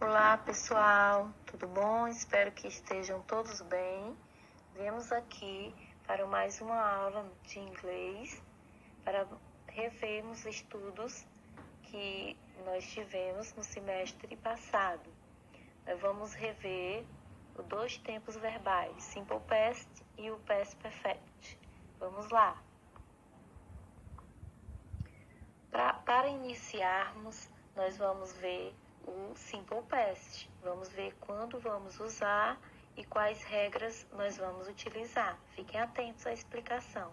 Olá pessoal, tudo bom? Espero que estejam todos bem. Viemos aqui para mais uma aula de inglês para revermos estudos que nós tivemos no semestre passado. Nós vamos rever os dois tempos verbais, Simple Past e o Past Perfect. Vamos lá! Para iniciarmos, nós vamos ver o Simple Past. Vamos ver quando vamos usar e quais regras nós vamos utilizar. Fiquem atentos à explicação.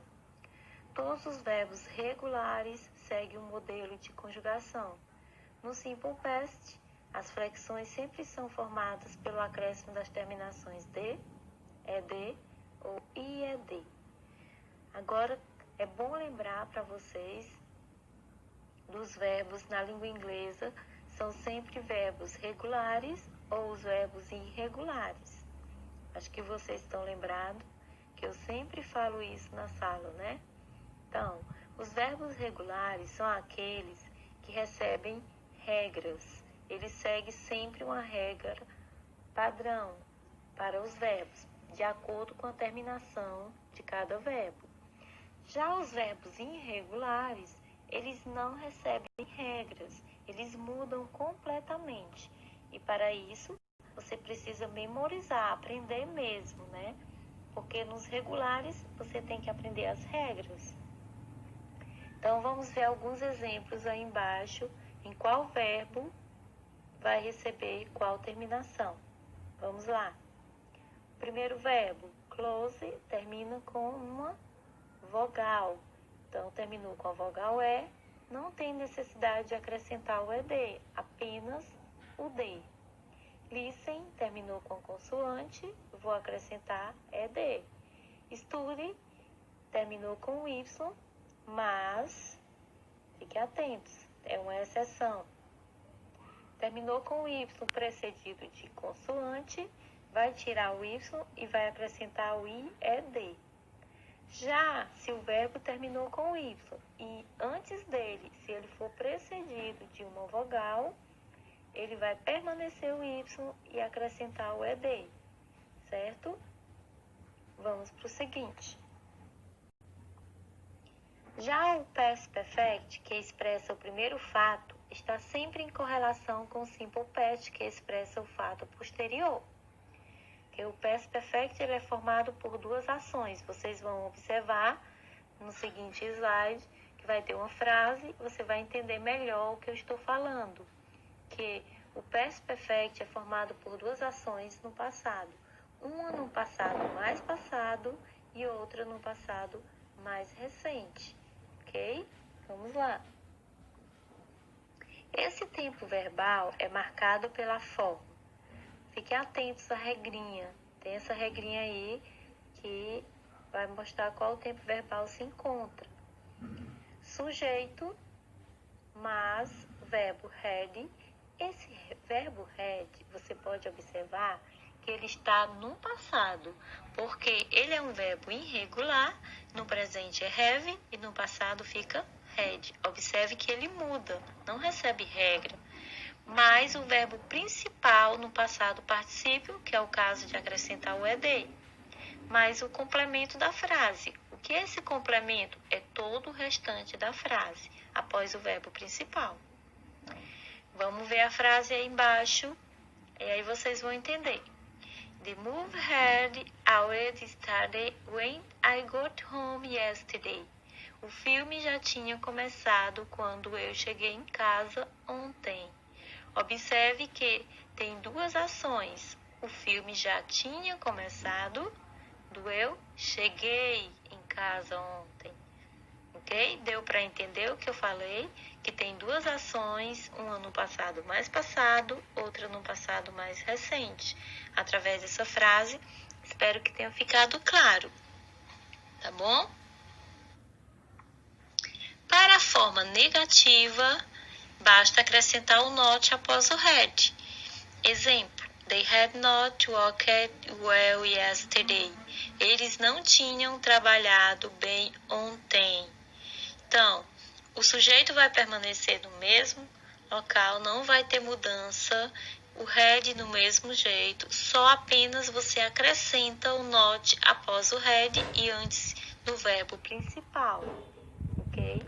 Todos os verbos regulares seguem um modelo de conjugação. No Simple Past, as flexões sempre são formadas pelo acréscimo das terminações de, ed ou ied. Agora, é bom lembrar para vocês dos verbos na língua inglesa, são sempre verbos regulares ou os verbos irregulares. Acho que vocês estão lembrados que eu sempre falo isso na sala, né? Então, os verbos regulares são aqueles que recebem regras. Eles seguem sempre uma regra padrão para os verbos, de acordo com a terminação de cada verbo. Já os verbos irregulares, eles não recebem regras, eles mudam completamente. E para isso, você precisa memorizar, aprender mesmo, né? Porque nos regulares, você tem que aprender as regras. Então, vamos ver alguns exemplos aí embaixo, em qual verbo vai receber qual terminação. Vamos lá. O primeiro verbo, close, termina com uma vogal. Então, terminou com a vogal E, não tem necessidade de acrescentar o ED, apenas o D. Listen, terminou com consoante, vou acrescentar ED. Study, terminou com Y, mas, fiquem atentos, é uma exceção. Terminou com Y precedido de consoante, vai tirar o Y e vai acrescentar o IED. Já se o verbo terminou com Y e antes dele, se ele for precedido de uma vogal, ele vai permanecer o Y e acrescentar o ED, certo? Vamos para o seguinte. Já o Past Perfect, que expressa o primeiro fato, está sempre em correlação com o Simple Past, que expressa o fato posterior. O Past Perfect ele é formado por duas ações. Vocês vão observar no seguinte slide que vai ter uma frase, você vai entender melhor o que eu estou falando. Que o Past Perfect é formado por duas ações no passado. Uma no passado mais passado e outra no passado mais recente. Ok? Vamos lá. Esse tempo verbal é marcado pela forma. Fiquem atentos à regrinha. Tem essa regrinha aí que vai mostrar qual tempo verbal se encontra. Sujeito, mas, verbo had. Esse verbo had, você pode observar que ele está no passado, porque ele é um verbo irregular, no presente é have e no passado fica had. Observe que ele muda, não recebe regra. Mas o verbo principal no passado particípio, que é o caso de acrescentar o ED, mais o complemento da frase. O que é esse complemento? É todo o restante da frase, após o verbo principal. Vamos ver a frase aí embaixo, e aí vocês vão entender. The movie had already started when I got home yesterday. O filme já tinha começado quando eu cheguei em casa ontem. Observe que tem duas ações. O filme já tinha começado do eu cheguei em casa ontem. Ok? Deu para entender o que eu falei? Que tem duas ações, uma no passado mais passado, outra no passado mais recente. Através dessa frase, espero que tenha ficado claro. Tá bom? Para a forma negativa, basta acrescentar o not após o had. Exemplo, they had not worked well yesterday. Eles não tinham trabalhado bem ontem. Então, o sujeito vai permanecer no mesmo local, não vai ter mudança O had do mesmo jeito, só apenas você acrescenta o not após o had e antes do verbo principal, ok?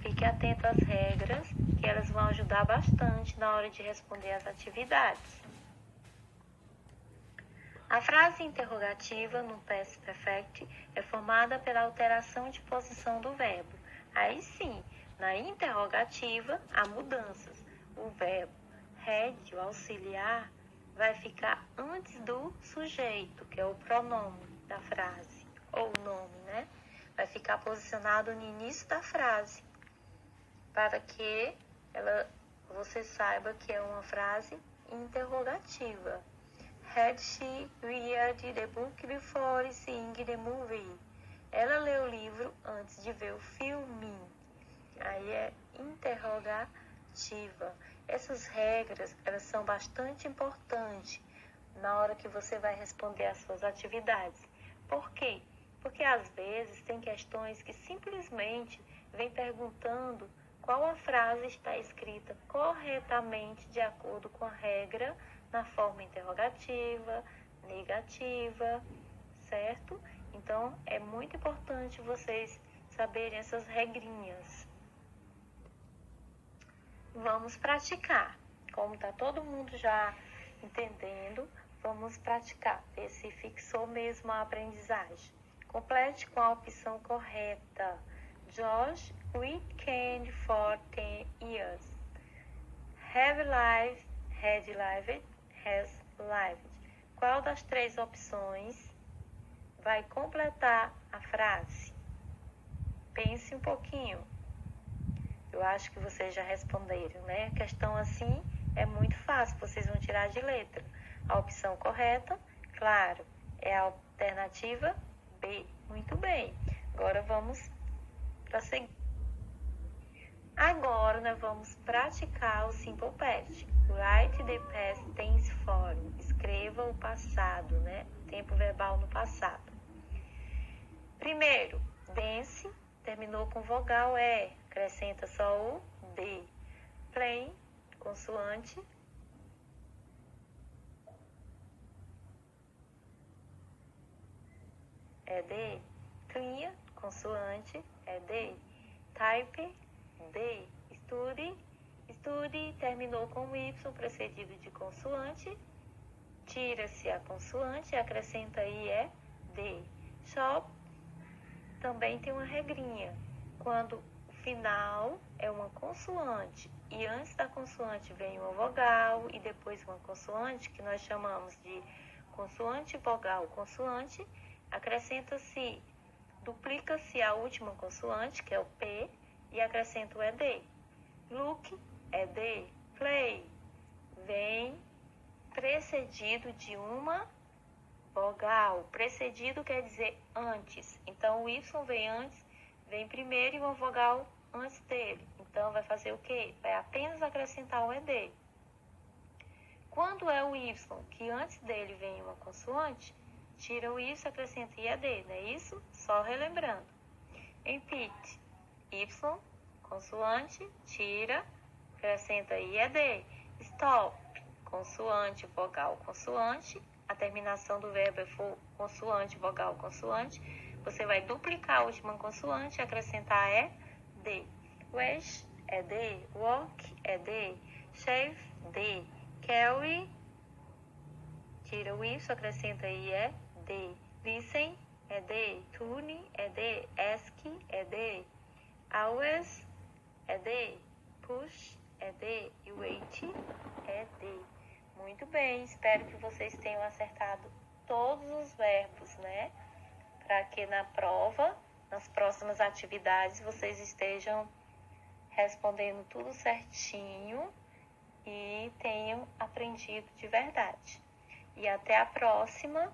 Fique atento às regras, que elas vão ajudar bastante na hora de responder às atividades. A frase interrogativa no past perfect é formada pela alteração de posição do verbo. Aí sim, na interrogativa há mudanças. O verbo had, o auxiliar, vai ficar antes do sujeito, que é o pronome da frase, ou o nome, né? Vai ficar posicionado no início da frase, para que você saiba que é uma frase interrogativa. Had she read the book before seeing the movie? Ela leu o livro antes de ver o filme. Aí é interrogativa. Essas regras, elas são bastante importantes na hora que você vai responder às suas atividades. Por quê? Porque às vezes tem questões que simplesmente vem perguntando qual a frase está escrita corretamente de acordo com a regra na forma interrogativa, negativa, certo? Então, é muito importante vocês saberem essas regrinhas. Vamos praticar. Como está todo mundo já entendendo, vamos praticar. Ver se fixou mesmo a aprendizagem. Complete com a opção correta. Josh weekend for 10 years. Have lived, had lived, has lived. Qual das três opções vai completar a frase? Pense um pouquinho. Eu acho que vocês já responderam, né? A questão assim é muito fácil, vocês vão tirar de letra. A opção correta, claro, é a alternativa B. Muito bem. Agora vamos prosseguir. Agora nós vamos praticar o Simple Past. Write the past tense form. Escreva o passado, né? Tempo verbal no passado. Primeiro, dance, terminou com vogal E, acrescenta só o D. Play, consoante. É D. Clear, consoante, é D. Type, D. Study, terminou com Y, precedido de consoante. Tira-se a consoante, acrescenta I, é D. Shop, também tem uma regrinha. Quando o final é uma consoante e antes da consoante vem uma vogal e depois uma consoante, que nós chamamos de consoante, vogal, consoante, acrescenta-se, duplica-se a última consoante, que é o P, e acrescenta o ED. Look, ED. Play, vem precedido de uma vogal. Precedido quer dizer antes. Então, o Y vem antes, vem primeiro e uma vogal antes dele. Então, vai fazer o quê? Vai apenas acrescentar o ED. Quando é o Y, que antes dele vem uma consoante, tira o Y, acrescenta IED, não é isso? Só relembrando. Repeat. Y, consoante, tira, acrescenta IED. Stop. Consoante, vogal, consoante. A terminação do verbo é for consoante, vogal, consoante. Você vai duplicar a última consoante e acrescentar ED. Wash, ED. Walk, ED. Shave, D. Carry, tira o Y, acrescenta IED. Listen, ED. Tune, ED. Ask, ED. Always, ED. Push, ED. E wait, ED. Muito bem, espero que vocês tenham acertado todos os verbos, né? Para que na prova, nas próximas atividades, vocês estejam respondendo tudo certinho e tenham aprendido de verdade. E até a próxima.